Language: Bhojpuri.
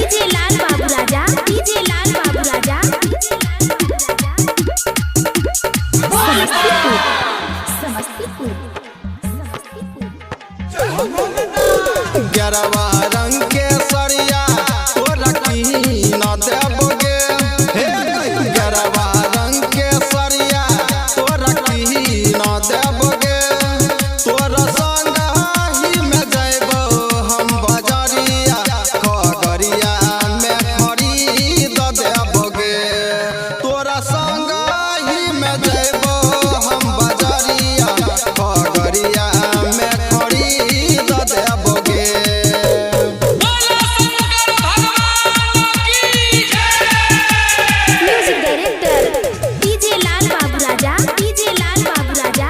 डीजे लाल बाबू राजा, डीजे लाल बाबू राजा, समस्तीपुर, गरवा रंग के सरिया तोरा की न देबोगे, गरवा रंग के सरिया तोरा की न देबोगे। तोरा संग ही में जइबो हम बजरिया, खगड़िया में खरीद देबोगे। तोरा संग ही में जइबो हम बजरिया, खगड़िया में खरीद देबोगे। म्यूजिक डायरेक्टर डीजे लाल बाबू राजा, डीजे लाल बाबू राजा,